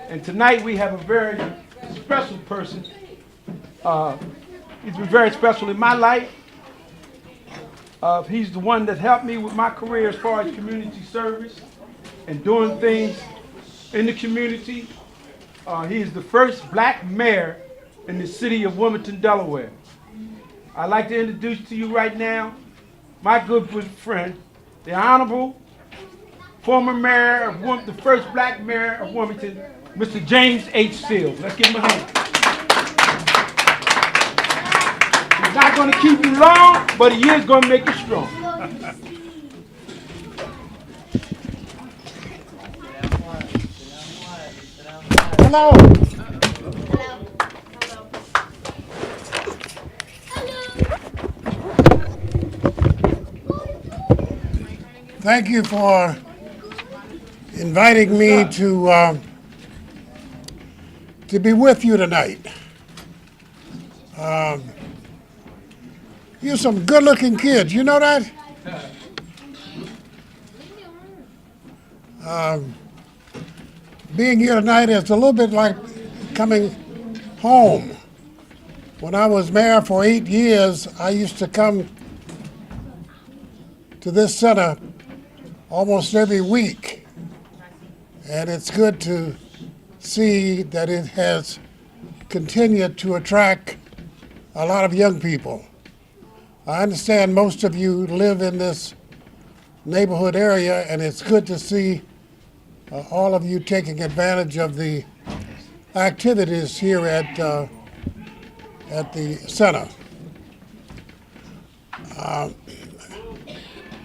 And tonight we have a very special person. He's been very special in my life. He's the one that helped me with my career as far as community service and doing things in the community. He is the first black mayor in the city of Wilmington, Delaware. I'd like to introduce to you right now my good friend, the Honorable former mayor of the first black mayor of Wilmington, Mr. James H. Seals. Let's give him a hand. He's not going to keep you long, but he is going to make you strong. Hello. Thank you for inviting me to be with you tonight. You're some good-looking kids. You know that? Being here tonight is a little bit like coming home. When I was mayor for 8 years, I used to come to this center almost every week. And it's good to see that it has continued to attract a lot of young people. I understand most of you live in this neighborhood area, and it's good to see all of you taking advantage of the activities here at the center.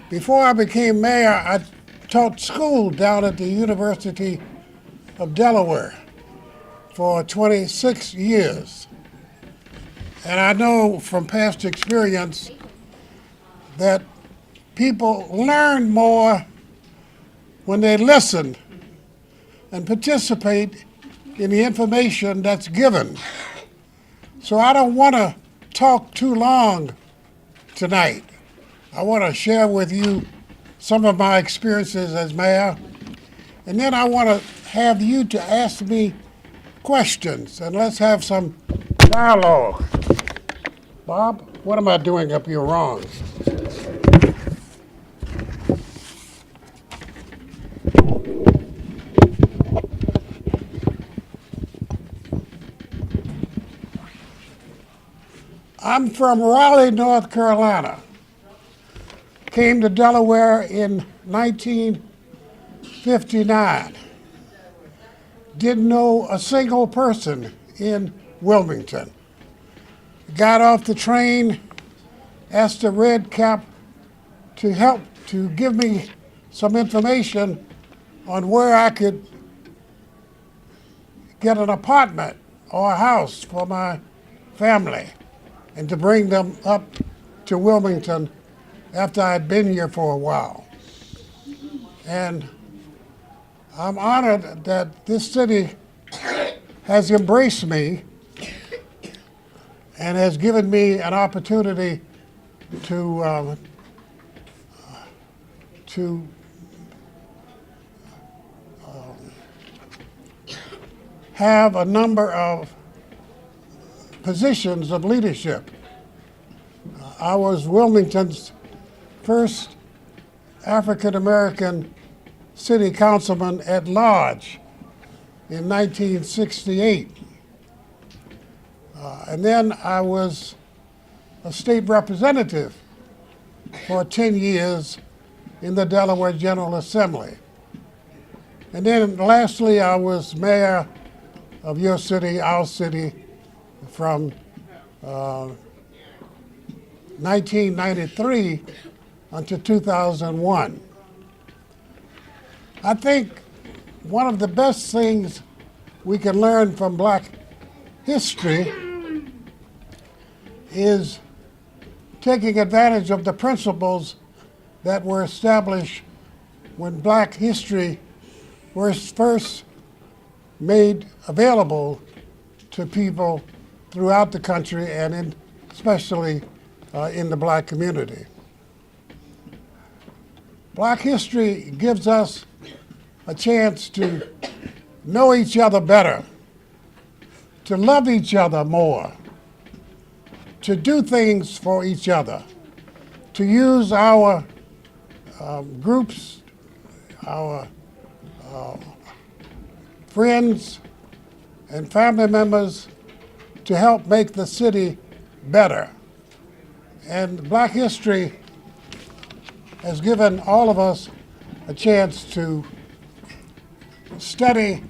Before I became mayor, I taught school down at the University of Delaware for 26 years. And I know from past experience that people learn more when they listen and participate in the information that's given. So I don't want to talk too long tonight. I want to share with you some of my experiences as mayor, and then I want to have you to ask me questions, and let's have some dialogue. Bob, what am I doing up here wrong? I'm from Raleigh, North Carolina. Came to Delaware in 1959. Didn't know a single person in Wilmington. Got off the train, asked a red cap to help to give me some information on where I could get an apartment or a house for my family and to bring them up to Wilmington after I had been here for a while. And I'm honored that this city has embraced me and has given me an opportunity to have a number of positions of leadership. I was Wilmington's first African-American city councilman at large in 1968. And then I was a state representative for 10 years in the Delaware General Assembly. And then lastly, I was mayor of your city, our city, from 1993 until 2001. I think one of the best things we can learn from Black history is taking advantage of the principles that were established when Black history was first made available to people throughout the country and especially in the Black community. Black history gives us a chance to know each other better, to love each other more, to do things for each other, to use our groups, our friends and family members to help make the city better. And Black history has given all of us a chance to study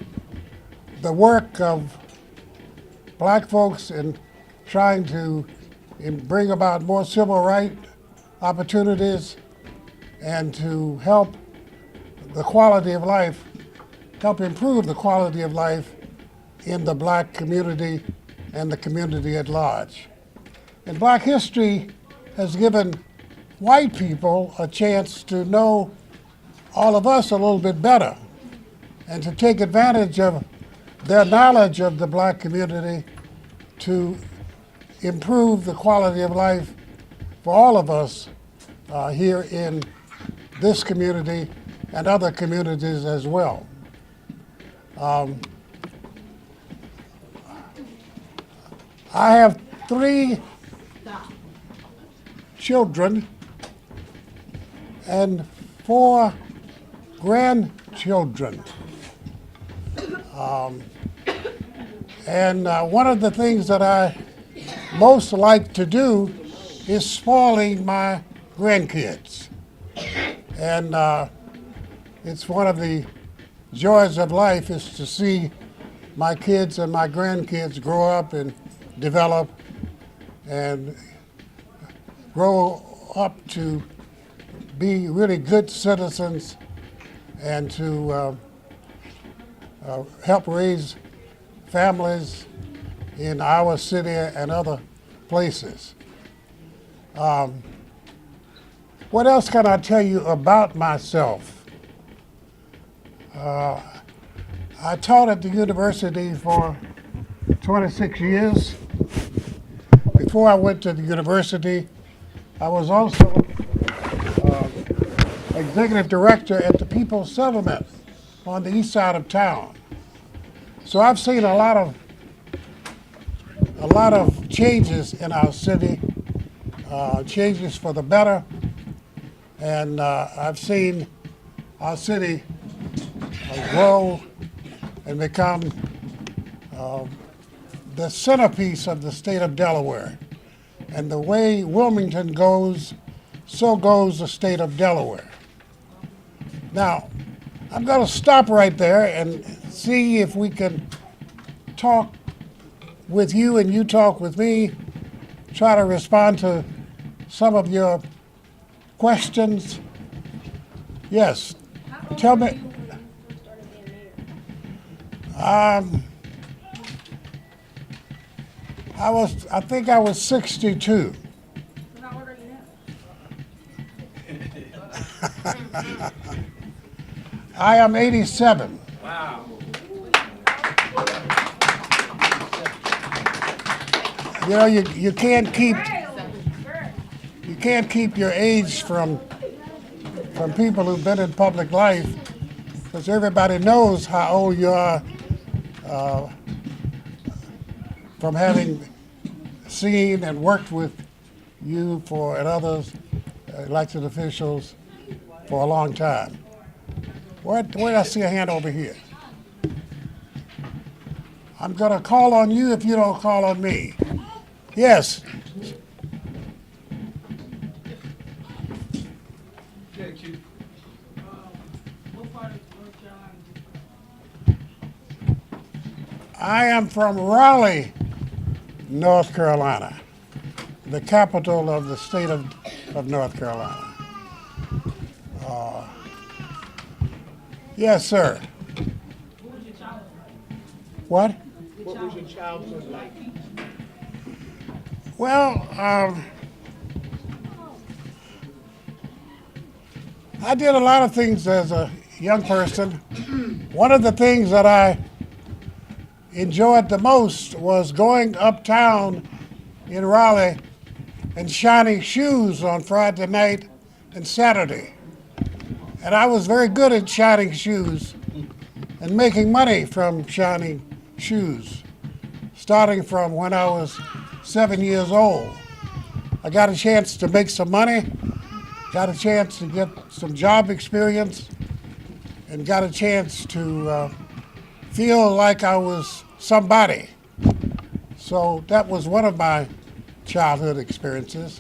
the work of Black folks in trying to bring about more civil rights opportunities and to help the quality of life, help improve the quality of life in the Black community and the community at large. And Black history has given white people a chance to know all of us a little bit better and to take advantage of their knowledge of the Black community to improve the quality of life for all of us here in this community and other communities as well. I have 3 children and 4 grandchildren. And one of the things that I most like to do is spoiling my grandkids. And it's one of the joys of life is to see my kids and my grandkids grow up and develop and grow up to be really good citizens and to help raise families in our city and other places. What else can I tell you about myself? I taught at the university for 26 years. Before I went to the university, I was also executive director at the People's Settlement on the east side of town. So I've seen a lot of changes in our city, changes for the better, and I've seen our city grow and become the centerpiece of the state of Delaware. And the way Wilmington goes, so goes the state of Delaware. Now, I'm going to stop right there and see if we can talk with you and you talk with me, try to respond to some of your questions. Yes, tell me. I think I was 62. How old are you now? I am 87. Wow. You know, you can't keep your age from people who've been in public life, because everybody knows how old you are from having seen and worked with you and others, elected officials, for a long time. Where did I see a hand over here? I'm going to call on you if you don't call on me. Yes. I am from Raleigh, North Carolina, the capital of the state of North Carolina. Yes, sir. What? What was your childhood like? Well, I did a lot of things as a young person. One of the things that I enjoyed the most was going uptown in Raleigh and shining shoes on Friday night and Saturday. And I was very good at shining shoes. and making money from shining shoes, starting from when I was 7 years old. I got a chance to make some money, got a chance to get some job experience, and got a chance to feel like I was somebody. So that was one of my childhood experiences.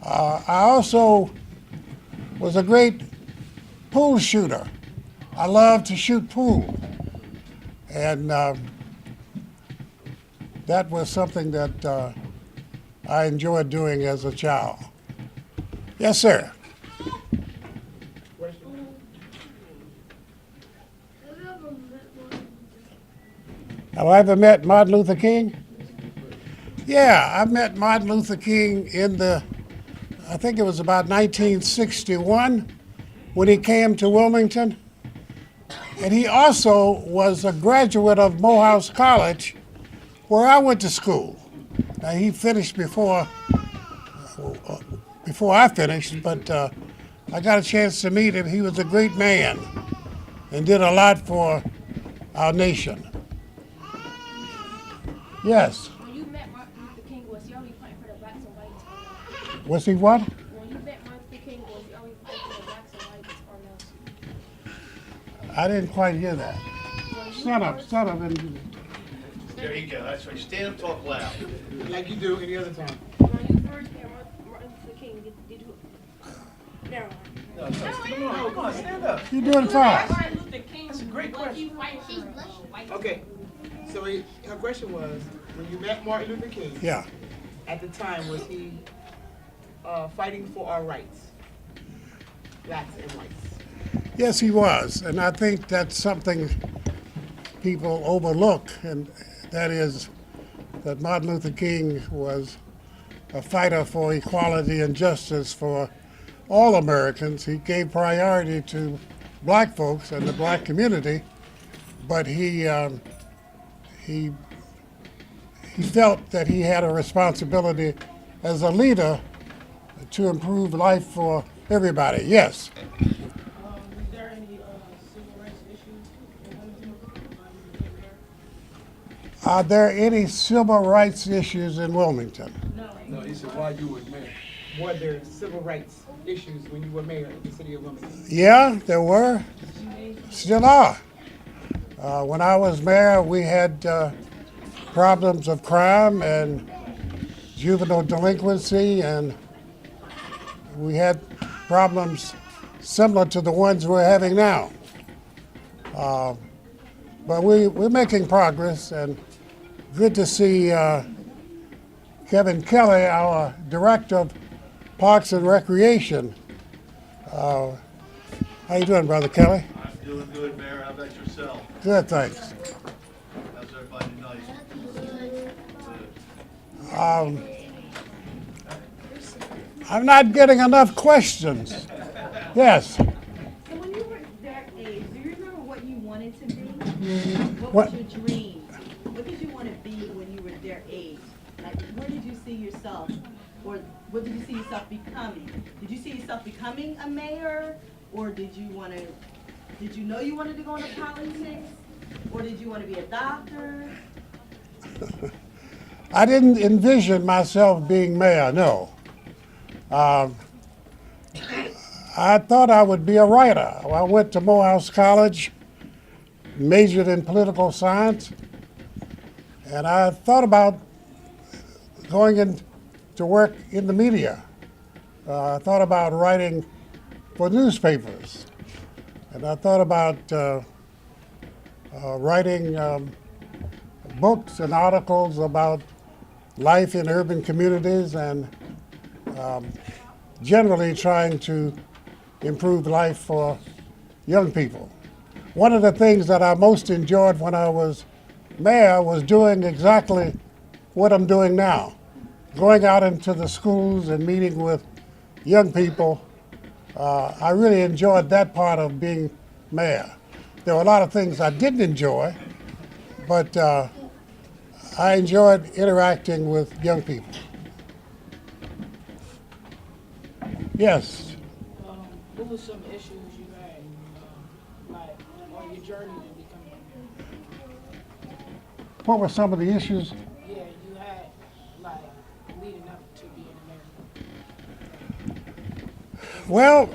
I also was a great pool shooter. I loved to shoot pool. And that was something that I enjoyed doing as a child. Yes, sir. Have I ever met Martin Luther King? Yeah, I met Martin Luther King I think it was about 1961 when he came to Wilmington. And he also was a graduate of Morehouse College, where I went to school. Now, he finished before I finished, but I got a chance to meet him. He was a great man and did a lot for our nation. Yes. When you met Martin Luther King, was he only fighting for the blacks and whites or no? Was he what? When you met Martin Luther King, was he only fighting for the blacks and whites or no? I didn't quite hear that. Stand up, and There you go. That's right. Stand up, talk loud. Like you do any other time. When you first met Martin Luther King, did you? Never mind. No, come on, stand up. you're doing fine. Martin Luther King, That's a great was he question. fighting for whites? Okay, so her question was, when you met Martin Luther King, Yeah. at the time, was he fighting for our rights? Blacks and whites. Yes, he was. And I think that's something people overlook, and that is that Martin Luther King was a fighter for equality and justice for all Americans. He gave priority to black folks and the black community, but he felt that he had a responsibility as a leader to improve life for everybody. Yes. Is there any civil rights issues in Wilmington? Are there any civil rights issues in Wilmington? No, he said, why you was mayor? Were there civil rights issues when you were mayor of the city of Wilmington? Yeah, there were. Still are. When I was mayor, we had problems of crime and juvenile delinquency, and we had problems similar to the ones we're having now. But we're making progress, and good to see Kevin Kelly, our Director of Parks and Recreation. How you doing, Brother Kelly? I'm doing good, Mayor. How about yourself? Good, thanks. How's everybody tonight? I'm not getting enough questions. Yes. So when you were that age, do you remember what you wanted to be? What What? was your dream? What did you want to be when you were their age? Like, where did you see yourself? Or what did you see yourself becoming? Did you see yourself becoming a mayor? Or did you know you wanted to go into politics? Or did you want to be a doctor? I didn't envision myself being mayor, no. I thought I would be a writer. I went to Morehouse College, majored in political science, and I thought about going into work in the media. I thought about writing for newspapers, and I thought about writing books and articles about life in urban communities and generally trying to improve life for young people. One of the things that I most enjoyed when I was mayor was doing exactly what I'm doing now, going out into the schools and meeting with young people. I really enjoyed that part of being mayor. There were a lot of things I didn't enjoy, but I enjoyed interacting with young people. Yes. What were some issues you had, like on your journey to What were some of the issues? Yeah, you had like leading up to being a mayor. Well,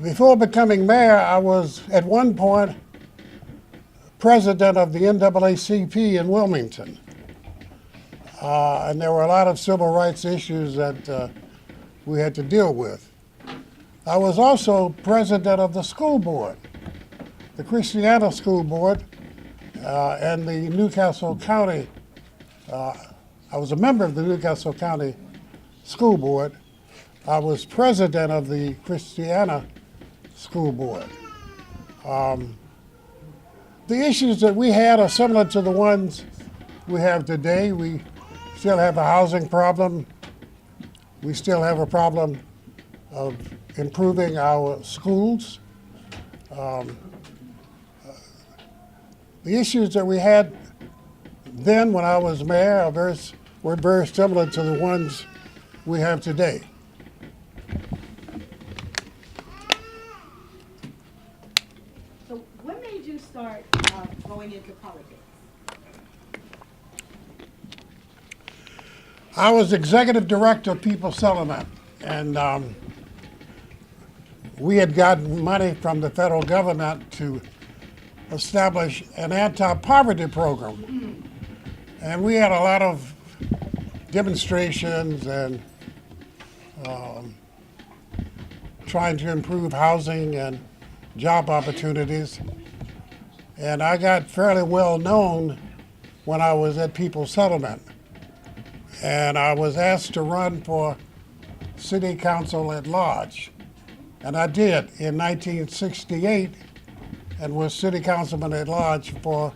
before becoming mayor, I was at one point president of the NAACP in Wilmington. And there were a lot of civil rights issues that we had to deal with. I was also president of the school board, the Christiana School Board, and the Newcastle County. I was a member of the Newcastle County School Board. I was president of the Christiana School Board. The issues that we had are similar to the ones we have today. We still have a housing problem. We still have a problem of improving our schools. The issues that we had then when I was mayor were very similar to the ones we have today. So what made you start going into politics? I was executive director of People's Settlement, and we had gotten money from the federal government to establish an anti-poverty program. And we had a lot of demonstrations and trying to improve housing and job opportunities. And I got fairly well known when I was at People's Settlement. And I was asked to run for city council at large. And I did in 1968 and was city councilman at large for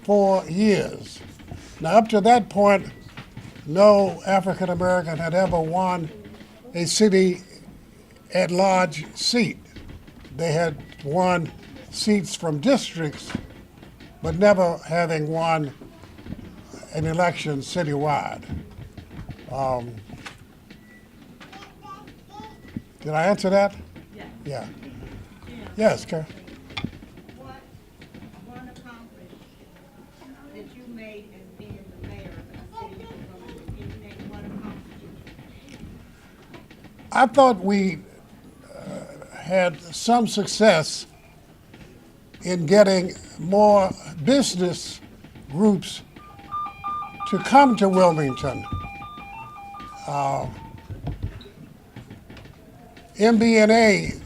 4 years. Now, up to that point, no African American had ever won a city at large seat. They had won seats from districts, but never having won an election citywide. Did I answer that? Yes. Yeah. Yes, Karen. What one accomplishment that you made as being the mayor of the city of Wilmington? Can you name one accomplishment? I thought we had some success in getting more business groups to come to Wilmington. MBNA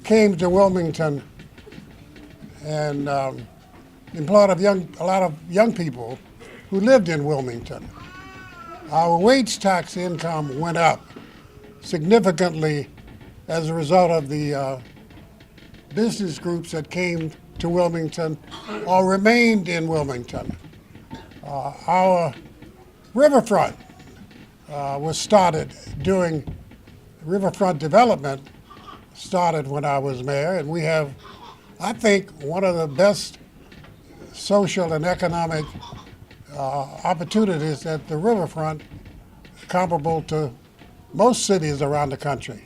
came to Wilmington and employed a lot of young people who lived in Wilmington. Our wage tax income went up significantly as a result of the business groups that came to Wilmington or remained in Wilmington. Our riverfront was started during riverfront development started when I was mayor, and we have, I think, one of the best social and economic opportunities at the riverfront, comparable to most cities around the country.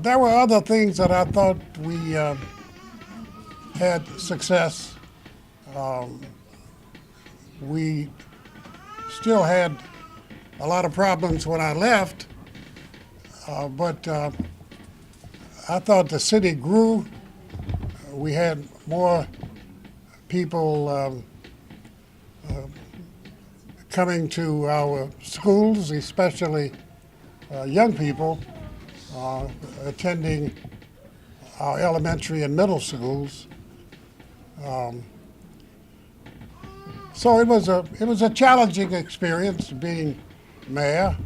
There were other things that I thought we had success. We still had a lot of problems when I left, but I thought the city grew. We had more people coming to our schools, especially young people attending our elementary and middle schools. So it was a challenging experience being mayor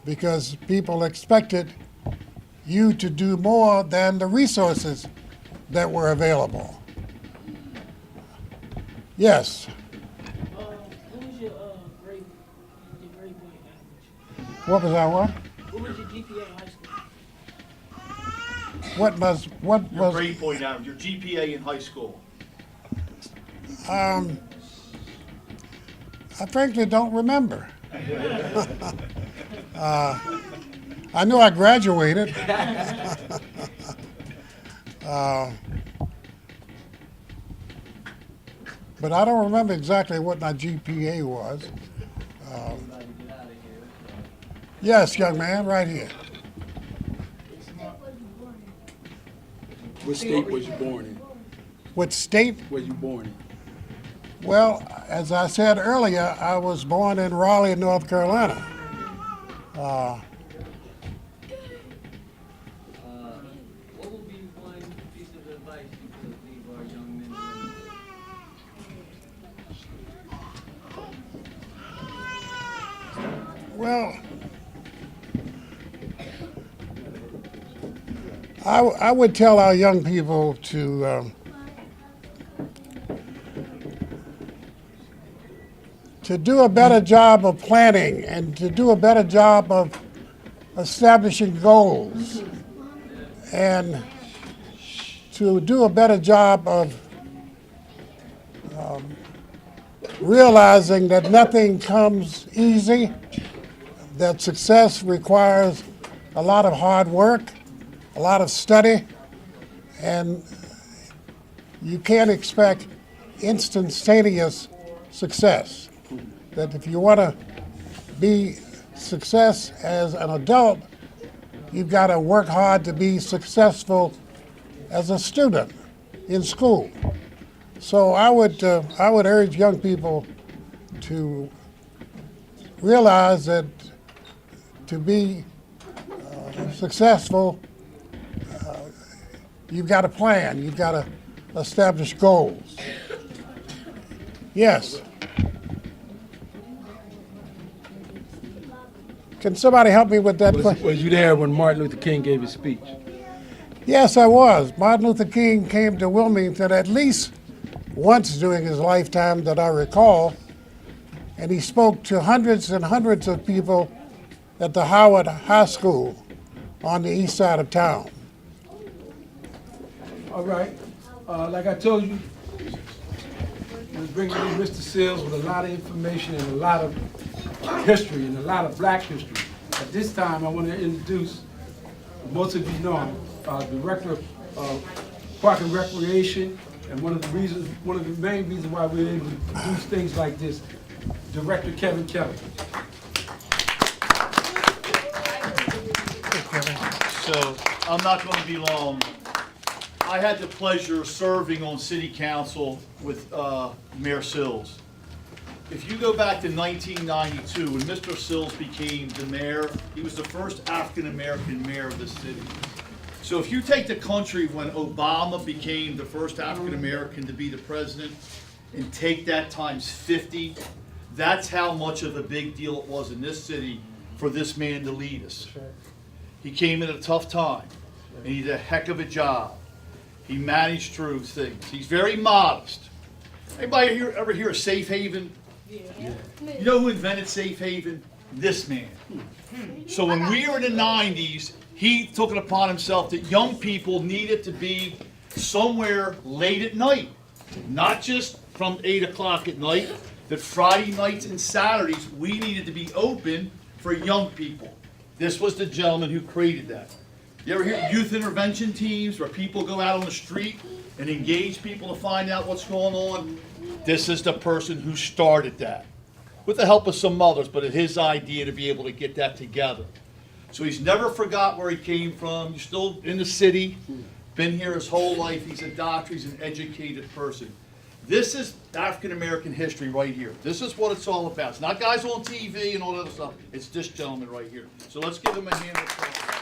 because people expected you to do more than the resources that were available. Yes. What was your grade point average? What was our what? What was your GPA in high school? What Your was grade point average, your GPA in high school. I frankly don't remember. I knew I graduated. But I don't remember exactly what my GPA was. Yes, young man, right here. What state was you born in? What state? Were you born in? Well, as I said earlier, I was born in Raleigh, North Carolina. What would be one piece of advice you could leave our young men and women? Well, I would tell our young people to do a better job of planning and to do a better job of establishing goals and to do a better job of realizing that nothing comes easy, that success requires a lot of hard work, a lot of study, and you can't expect instantaneous success. That if you want to be success as an adult, you've got to work hard to be successful as a student in school. So I would urge young people to realize that to be successful, you've got to plan, you've got to establish goals. Yes. Can somebody help me with that question? Was you there when Martin Luther King gave his speech? Yes, I was. Martin Luther King came to Wilmington at least once during his lifetime that I recall, and he spoke to hundreds and hundreds of people at the Howard High School on the east side of town. All right. Like I told you, we're bringing in Mr. Sills with a lot of information and a lot of history and a lot of black history. At this time, I want to introduce, most of you know him, Director of Park and Recreation, and one of the main reasons why we're able to produce things like this, Director Kevin Kelly. So I'm not going to be long. I had the pleasure of serving on city council with Mayor Sills. If you go back to 1992, when Mr. Sills became the mayor, he was the first African-American mayor of the city. So if you take the country when Obama became the first African-American to be the president and take that times 50, that's how much of a big deal it was in this city for this man to lead us. He came in at a tough time, and he did a heck of a job. He managed through things. He's very modest. Anybody here ever hear of Safe Haven? Yeah. You know who invented Safe Haven? This man. So when we were in the 90s, he took it upon himself that young people needed to be somewhere late at night. Not just from 8 o'clock at night, that Friday nights and Saturdays we needed to be open for young people. This was the gentleman who created that. You ever hear youth intervention teams where people go out on the street and engage people to find out what's going on? This is the person who started that, with the help of some others, but it's his idea to be able to get that together. So he's never forgot where he came from. He's still in the city, been here his whole life. He's a doctor, he's an educated person. This is African American history right here. This is what it's all about. It's not guys on TV and all that other stuff. It's this gentleman right here. So let's give him a hand of applause.